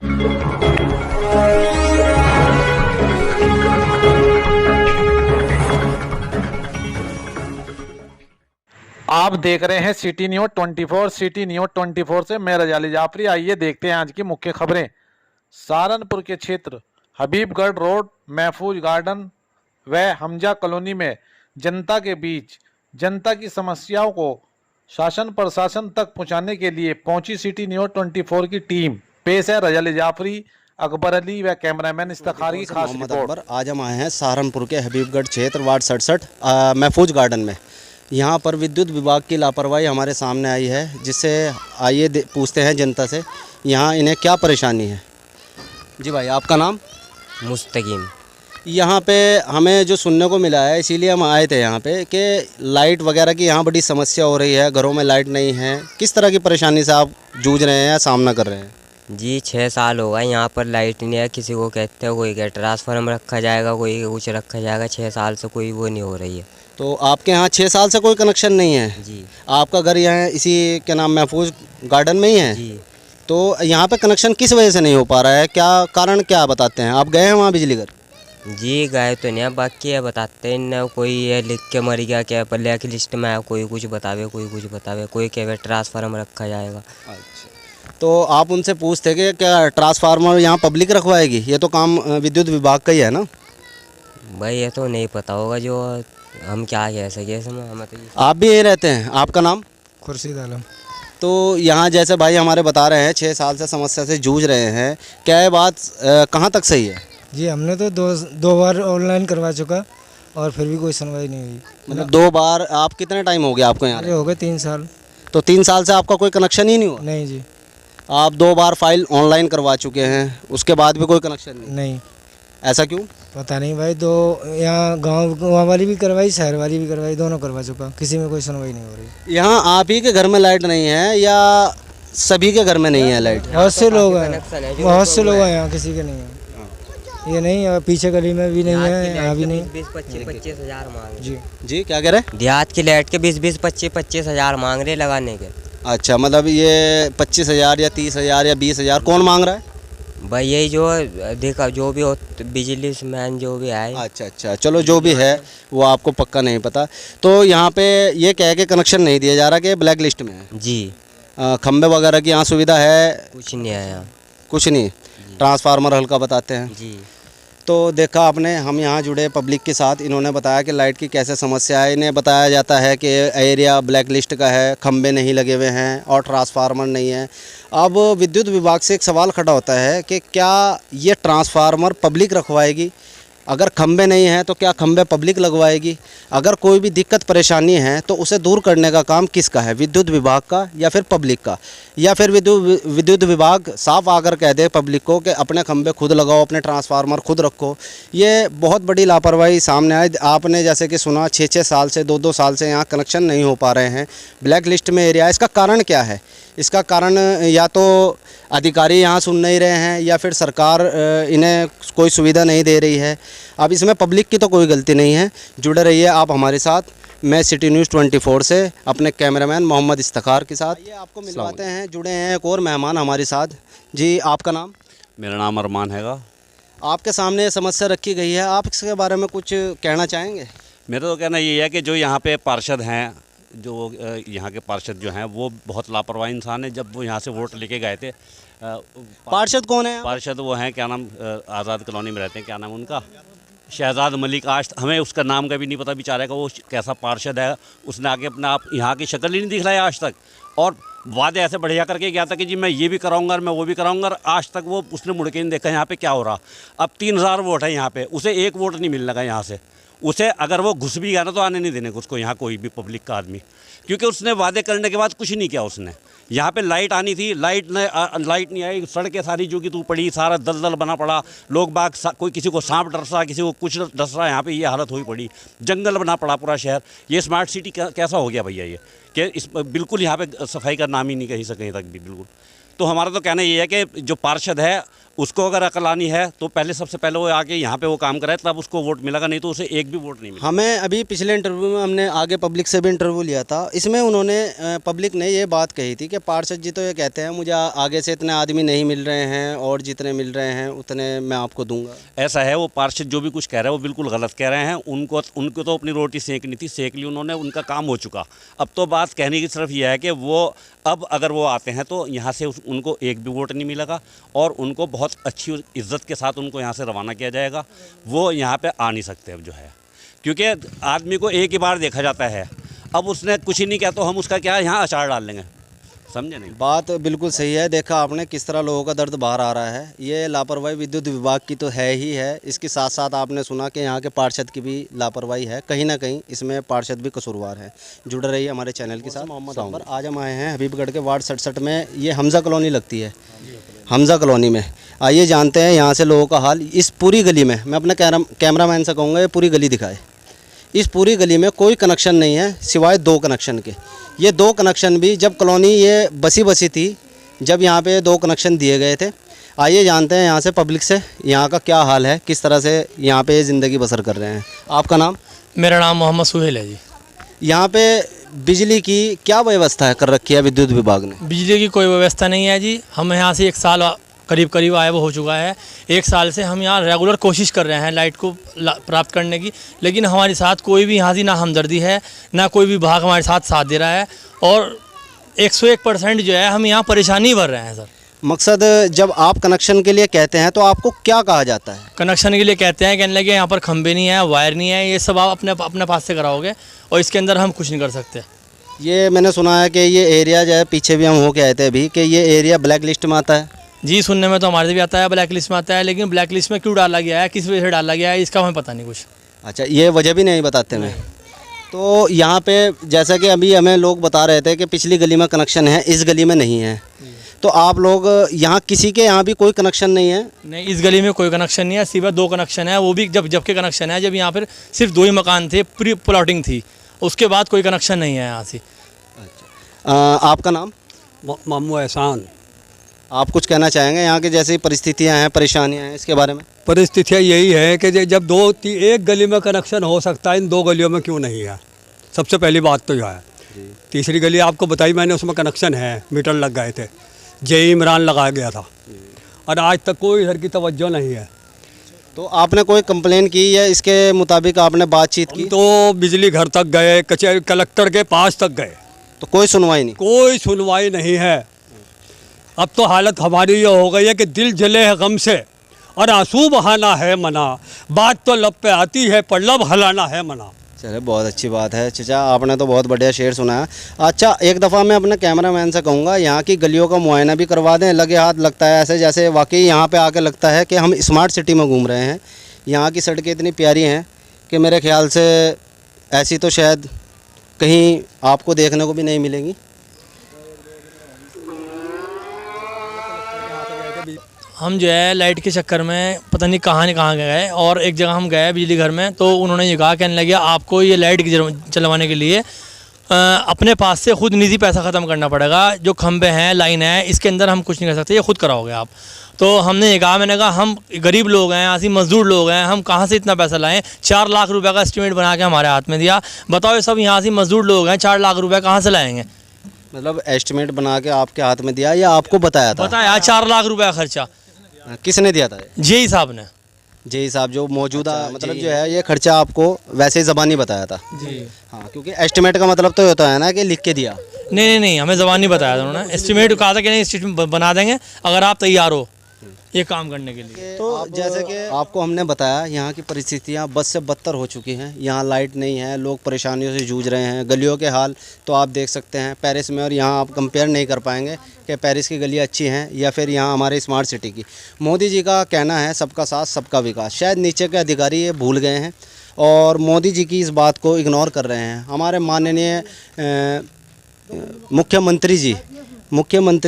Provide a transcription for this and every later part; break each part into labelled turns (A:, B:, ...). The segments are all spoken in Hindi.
A: आप देख रहे हैं सिटी न्यूज़ 24। सिटी न्यूज़ 24 से मैं रजाली जाफरी। आइए देखते हैं आज की मुख्य खबरें। सहारनपुर के क्षेत्र हबीबगढ़ रोड, महफूज गार्डन व हमजा कॉलोनी में जनता के बीच जनता की समस्याओं को शासन प्रशासन तक पहुंचाने के लिए पहुंची सिटी न्यूज़ 24 की टीम। पेश है रजाली जाफरी, अकबर अली व कैमरामैन इफ्तिखार की खास रिपोर्ट।
B: आज हम आए हैं सहारनपुर के हबीबगढ़ क्षेत्र वार्ड 67 महफूज गार्डन में। यहाँ पर विद्युत विभाग की लापरवाही हमारे सामने आई है, जिससे आइए पूछते हैं जनता से यहाँ इन्हें क्या परेशानी है। जी भाई, आपका नाम?
C: मुस्तकीम।
B: यहाँ पे हमें जो सुनने को मिला है, इसीलिए हम आए थे यहाँ पे, कि लाइट वगैरह की यहाँ बड़ी समस्या हो रही है, घरों में लाइट नहीं है। किस तरह की परेशानी से आप जूझ रहे हैं या सामना कर रहे हैं?
C: जी 6 साल हो गए यहाँ पर लाइट नहीं है। किसी को कहते हैं, कोई कह ट्रांसफार्मर रखा जाएगा, कोई कुछ रखा जाएगा। 6 साल से कोई वो नहीं हो रही है।
B: तो आपके यहाँ 6 साल से कोई कनेक्शन नहीं है?
C: जी।
B: आपका घर यहाँ इसी के नाम महफूज गार्डन में ही है?
C: जी।
B: तो यहाँ पे कनेक्शन किस वजह से नहीं हो पा रहा है? क्या कारण क्या बताते हैं? आप गए हैं वहाँ बिजली घर?
C: जी गए तो नहीं, बाकी है बताते हैं। कोई ये लिख के मर गया, क्या ब्लैक लिस्ट में है, कोई कुछ बतावे, कोई कुछ बतावे, कोई कहे ट्रांसफार्मर रखा जाएगा।
B: अच्छा, तो आप उनसे पूछते कि क्या ट्रांसफार्मर यहाँ पब्लिक रखवाएगी? ये तो काम विद्युत विभाग का ही है ना?
C: भाई ये तो नहीं पता होगा, जो हम क्या कह सके इसमें। हमें तो
B: आप भी यहीं रहते हैं? आपका नाम?
D: खुर्शीद आलम।
B: तो यहाँ जैसे भाई हमारे बता रहे हैं 6 साल से समस्या से जूझ रहे हैं, क्या ये बात कहाँ तक सही है?
D: जी हमने तो दो बार ऑनलाइन करवा चुका और फिर भी कोई सुनवाई नहीं हुई।
B: मतलब 2 बार? आप कितने टाइम हो गया आपको यहाँ?
D: अरे हो गए 3 साल।
B: तो 3 साल से आपका कोई कनेक्शन ही नहीं हुआ?
D: नहीं जी।
B: आप 2 बार फाइल ऑनलाइन करवा चुके हैं, उसके बाद भी कोई कनेक्शन नहीं?
D: नहीं।
B: ऐसा क्यों?
D: पता नहीं भाई, यहाँ गांव वाली भी करवाई, शहर वाली भी करवाई, दोनों करवा चुका, किसी में कोई सुनवाई नहीं हो रही।
B: यहाँ आप ही के घर में लाइट नहीं है या सभी के घर में नहीं है लाइट?
D: बहुत से लोग हैं, बहुत से लोग हैं यहाँ, किसी के नहीं है। ये नहीं है, पीछे गली में भी नहीं है, यहाँ भी नहीं।
C: 20-25 हज़ार मांग।
D: जी
B: जी क्या कह रहे हैं?
C: देहात की लाइट के 20-25 हज़ार मांग रहे लगाने के।
B: अच्छा, मतलब ये 25,000 या 30,000 या 20,000 कौन मांग रहा है?
C: भाई यही जो देखा, जो भी हो बिजली मैन जो भी आए।
B: अच्छा अच्छा, चलो जो भी है वो आपको पक्का नहीं पता। तो यहाँ पे ये कह के कनेक्शन नहीं दिया जा रहा कि ब्लैक लिस्ट में है?
C: जी।
B: खंबे वगैरह की यहाँ सुविधा है?
C: कुछ नहीं है यहाँ।
B: कुछ नहीं? ट्रांसफार्मर हल्का बताते हैं?
C: जी।
B: तो देखा आपने, हम यहाँ जुड़े पब्लिक के साथ, इन्होंने बताया कि लाइट की कैसे समस्या है। इन्हें बताया जाता है कि एरिया ब्लैक लिस्ट का है, खंबे नहीं लगे हुए हैं और ट्रांसफार्मर नहीं है। अब विद्युत विभाग से एक सवाल खड़ा होता है कि क्या ये ट्रांसफार्मर पब्लिक रखवाएगी? अगर खंबे नहीं हैं तो क्या खंबे पब्लिक लगवाएगी? अगर कोई भी दिक्कत परेशानी है तो उसे दूर करने का काम किसका है? विद्युत विभाग का या फिर पब्लिक का? या फिर विद्युत विभाग साफ आकर कह दे पब्लिक को कि अपने खंबे खुद लगाओ, अपने ट्रांसफार्मर खुद रखो। ये बहुत बड़ी लापरवाही सामने आई। आपने जैसे कि सुना 6-6 साल से, 2-2 साल से यहाँ कनेक्शन नहीं हो पा रहे हैं, ब्लैक लिस्ट में एरिया। इसका कारण क्या है? इसका कारण या तो अधिकारी यहाँ सुन नहीं रहे हैं या फिर सरकार इन्हें कोई सुविधा नहीं दे रही है। अब इसमें पब्लिक की तो कोई गलती नहीं है। जुड़े रहिए आप हमारे साथ, मैं सिटी न्यूज़ 24 से अपने कैमरामैन मोहम्मद इफ्तिखार के साथ। ये आपको मिलवाते हैं, जुड़े हैं एक और मेहमान हमारे साथ। जी आपका नाम?
E: मेरा नाम अरमान हैगा।
B: आपके सामने समस्या रखी गई है, आप इसके बारे में कुछ कहना चाहेंगे? मेरा
E: तो कहना ये है कि जो यहाँ पे पार्षद हैं, जो यहाँ के पार्षद जो हैं वो बहुत लापरवाह इंसान है। जब वो यहाँ से वोट लेके गए थे,
B: पार्षद कौन है?
E: पार्षद वो हैं, क्या नाम, आज़ाद कॉलोनी में रहते हैं, क्या नाम उनका, शहजाद मलिक। आज हमें उसका नाम का भी नहीं पता बेचारे का, वो कैसा पार्षद है। उसने आगे अपना आप यहाँ की शक्ल ही नहीं दिखलाया आज तक, और वादे ऐसे बढ़िया करके गया था कि जी मैं ये भी कराऊंगा, मैं वो भी कराऊंगा, और आज तक वो उसने मुड़ के नहीं देखा यहाँ पे क्या हो रहा। अब 3000 वोट है यहाँ पे, उसे 1 वोट नहीं मिलने लगा यहाँ से। उसे अगर वो घुस भी गया ना तो आने नहीं देने उसको यहाँ कोई भी पब्लिक का आदमी, क्योंकि उसने वादे करने के बाद कुछ नहीं किया उसने। यहाँ पे लाइट आनी थी, लाइट नहीं आई, सड़कें सारी जो कि तू पड़ी, सारा दलदल बना पड़ा, लोग बाग कोई किसी को सांप डस रहा, किसी को कुछ डस रहा, यहाँ पे ये हालत हुई पड़ी, जंगल बना पड़ा पूरा शहर। ये स्मार्ट सिटी कैसा हो गया भैया ये, कि इस बिल्कुल यहाँ पे सफाई का नाम ही नहीं कहीं से कहीं तक भी बिल्कुल। तो हमारा तो कहना ये है कि जो पार्षद है उसको अगर अकल आनी है तो पहले सबसे पहले वो आके यहाँ पे वो काम कराए, तब उसको वोट मिलेगा, नहीं तो उसे एक भी वोट नहीं मिलेगा।
B: हमें अभी पिछले इंटरव्यू में हमने आगे पब्लिक से भी इंटरव्यू लिया था, इसमें उन्होंने पब्लिक ने ये बात कही थी कि पार्षद जी तो ये कहते हैं मुझे आगे से इतने आदमी नहीं मिल रहे हैं और जितने मिल रहे हैं उतने मैं आपको दूंगा।
E: ऐसा है, वो पार्षद जो भी कुछ कह रहे हैं वो बिल्कुल गलत कह रहे हैं। उनको तो अपनी रोटी सेकनी थी, सेक ली उन्होंने, उनका काम हो चुका। अब तो बात कहने की सिर्फ ये है कि वो अब अगर वो आते हैं तो यहाँ से उनको एक भी वोट नहीं मिलेगा और उनको बहुत अच्छी इज्जत के साथ उनको यहाँ से रवाना किया जाएगा। वो यहाँ पे आ नहीं सकते अब जो है, क्योंकि आदमी को एक ही बार देखा जाता है। अब उसने कुछ ही नहीं किया तो हम उसका क्या यहाँ अचार डाल लेंगे, समझे नहीं?
B: बात बिल्कुल सही है। देखा आपने किस तरह लोगों का दर्द बाहर आ रहा है। ये लापरवाही विद्युत विभाग की तो है ही है, इसके साथ साथ आपने सुना कि यहाँ के पार्षद की भी लापरवाही है। कहीं ना कहीं इसमें पार्षद भी कसूरवार है। जुड़े रहिए हमारे चैनल के साथ। मोहम्मद अंबर, आज हम आए हैं हबीबगढ़ के वार्ड 67 में। ये हमजा कॉलोनी लगती है, हमजा कॉलोनी में। आइए जानते हैं यहाँ से लोगों का हाल। इस पूरी गली में मैं अपने कैमरामैन से कहूँगा ये पूरी गली दिखाए। इस पूरी गली में कोई कनेक्शन नहीं है सिवाय 2 कनेक्शन के। ये 2 कनेक्शन भी जब कॉलोनी ये बसी थी, जब यहाँ पे 2 कनेक्शन दिए गए थे। आइए जानते हैं यहाँ से पब्लिक से यहाँ का क्या हाल है, किस तरह से यहाँ पे ज़िंदगी बसर कर रहे हैं। आपका नाम?
F: मेरा नाम मोहम्मद सुहेल है जी।
B: यहाँ पे बिजली की क्या व्यवस्था है कर रखी है विद्युत विभाग ने?
F: बिजली की कोई व्यवस्था नहीं है जी। हम यहाँ से 1 साल करीब आया वो हो चुका है। 1 साल से हम यहाँ रेगुलर कोशिश कर रहे हैं लाइट को प्राप्त करने की, लेकिन हमारे साथ कोई भी यहाँ से ना हमदर्दी है, ना कोई विभाग हमारे साथ दे रहा है। और 101% जो है हम यहाँ परेशानी भर रहे हैं सर।
B: मकसद जब आप कनेक्शन के लिए कहते हैं तो आपको क्या कहा जाता है?
F: कनेक्शन के लिए कहते हैं, कहने लगे यहाँ पर खंबे नहीं है, वायर नहीं है, ये सब आप अपने पास से कराओगे और इसके अंदर हम कुछ नहीं कर सकते।
B: ये मैंने सुना है कि ये एरिया जो है, पीछे भी हम हो के आए थे अभी, कि ये एरिया ब्लैक लिस्ट में आता है।
F: जी, सुनने में तो हमारे से भी आता है ब्लैक लिस्ट में आता है, लेकिन ब्लैक लिस्ट में क्यों डाला गया है, किस वजह से डाला गया है, इसका हमें पता नहीं कुछ।
B: अच्छा, ये वजह भी नहीं बताते मैं। तो यहाँ पे जैसा कि अभी हमें लोग बता रहे थे कि पिछली गली में कनेक्शन है, इस गली में नहीं है। तो आप लोग यहाँ किसी के यहाँ भी कोई कनेक्शन नहीं है?
F: नहीं, इस गली में कोई कनेक्शन नहीं है, सिर्फ 2 कनेक्शन है, वो भी जबकि कनेक्शन है जब यहाँ पर सिर्फ 2 ही मकान थे, प्री प्लॉटिंग थी, उसके बाद कोई कनेक्शन नहीं है यहाँ से।
B: आपका नाम?
G: मामू एहसान।
B: आप कुछ कहना चाहेंगे यहाँ की जैसी परिस्थितियाँ हैं, परेशानियाँ हैं, इसके बारे में?
G: परिस्थितियाँ यही है कि जब 1 गली में कनेक्शन हो सकता है, इन 2 गलियों में क्यों नहीं है? सबसे पहली बात तो यह है। तीसरी गली आपको बताई मैंने, उसमें कनेक्शन है, मीटर लग गए थे, जय इमरान लगाया गया था, और आज तक कोई इधर की तवज्जो नहीं है।
B: तो आपने कोई कंप्लेन की या इसके मुताबिक आपने बातचीत की?
G: तो बिजली घर तक गए, कचहरी कलेक्टर के पास तक गए,
B: तो कोई सुनवाई नहीं?
G: कोई सुनवाई नहीं है। अब तो हालत हमारी ये हो गई है कि दिल जले है गम से और आंसू बहाना है मना। बात तो लब पे आती है पर लब हलाना है मना।
B: चले, बहुत अच्छी बात है चचा, आपने तो बहुत बढ़िया शेर सुनाया। अच्छा, एक दफ़ा मैं अपने कैमरामैन से कहूँगा यहाँ की गलियों का मुआयना भी करवा दें। लगे हाथ लगता है ऐसे जैसे वाकई यहाँ पे आके लगता है कि हम स्मार्ट सिटी में घूम रहे हैं। यहाँ की सड़कें इतनी प्यारी हैं कि मेरे ख्याल से ऐसी तो शायद कहीं आपको देखने को भी नहीं मिलेंगी।
F: हम जो है लाइट के चक्कर में पता नहीं कहाँ गए, और एक जगह हम गए बिजली घर में, तो उन्होंने ये कहा, कहने लगे आपको ये लाइट चलवाने के लिए अपने पास से खुद निजी पैसा ख़त्म करना पड़ेगा। जो खंबे हैं, लाइन है, इसके अंदर हम कुछ नहीं कर सकते, ये खुद कराओगे आप। तो हमने ये कहा, मैंने कहा हम गरीब लोग हैं, ऐसी मजदूर लोग हैं, हम कहाँ से इतना पैसा लाएं? 4 लाख रुपए का एस्टीमेट बना के हमारे हाथ में दिया। बताओ, ये सब यहाँ से मजदूर लोग हैं, 4 लाख रुपए कहाँ से लाएंगे?
B: मतलब एस्टिमेट बना के आपके हाथ में दिया या आपको बताया था?
F: बताया 4 लाख रुपए का खर्चा।
B: किसने दिया था?
F: जेई साहब ने।
B: जेई साहब जो मौजूदा मतलब जो है ये खर्चा आपको वैसे ही ज़बानी बताया था?
F: जी
B: हाँ, क्योंकि एस्टिमेट का मतलब तो होता है ना कि लिख के दिया।
F: नहीं, हमें ज़बान नहीं बताया था उन्होंने। एस्टीमेट कहा था कि नहीं, एस्टीमेट बना देंगे अगर आप तैयार हो ये काम करने के लिए।
B: तो जैसे कि आपको हमने बताया, यहाँ की परिस्थितियाँ बद से बदतर हो चुकी हैं। यहाँ लाइट नहीं है, लोग परेशानियों से जूझ रहे हैं। गलियों के हाल तो आप देख सकते हैं पेरिस में, और यहाँ आप कंपेयर नहीं कर पाएंगे कि पेरिस की गलियाँ अच्छी हैं या फिर यहाँ हमारे स्मार्ट सिटी की। मोदी जी का कहना है सबका साथ सबका विकास, शायद नीचे के अधिकारी ये भूल गए हैं और मोदी जी की इस बात को इग्नोर कर रहे हैं। हमारे माननीय मुख्यमंत्री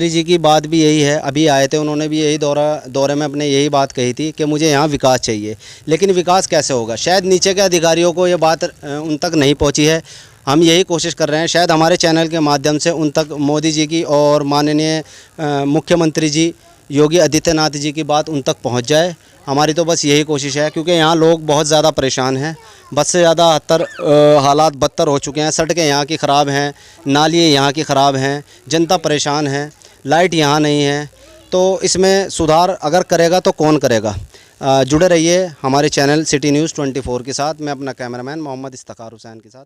B: जी की बात भी यही है। अभी आए थे, उन्होंने भी यही दौरे में अपने यही बात कही थी कि मुझे यहाँ विकास चाहिए। लेकिन विकास कैसे होगा? शायद नीचे के अधिकारियों को ये बात उन तक नहीं पहुँची है। हम यही कोशिश कर रहे हैं, शायद हमारे चैनल के माध्यम से उन तक मोदी जी की और माननीय मुख्यमंत्री जी योगी आदित्यनाथ जी की बात उन तक पहुंच जाए। हमारी तो बस यही कोशिश है, क्योंकि यहाँ लोग बहुत ज़्यादा परेशान हैं। बस से ज़्यादा हालात बदतर हो चुके हैं। सड़कें यहाँ की ख़राब हैं, नालियाँ यहाँ की ख़राब हैं, जनता परेशान है, लाइट यहाँ नहीं है। तो इसमें सुधार अगर करेगा तो कौन करेगा। जुड़े रहिए हमारे चैनल सिटी न्यूज़ 24 के साथ। मैं अपना कैमरामैन मोहम्मद इफ्तिखार हुसैन के साथ।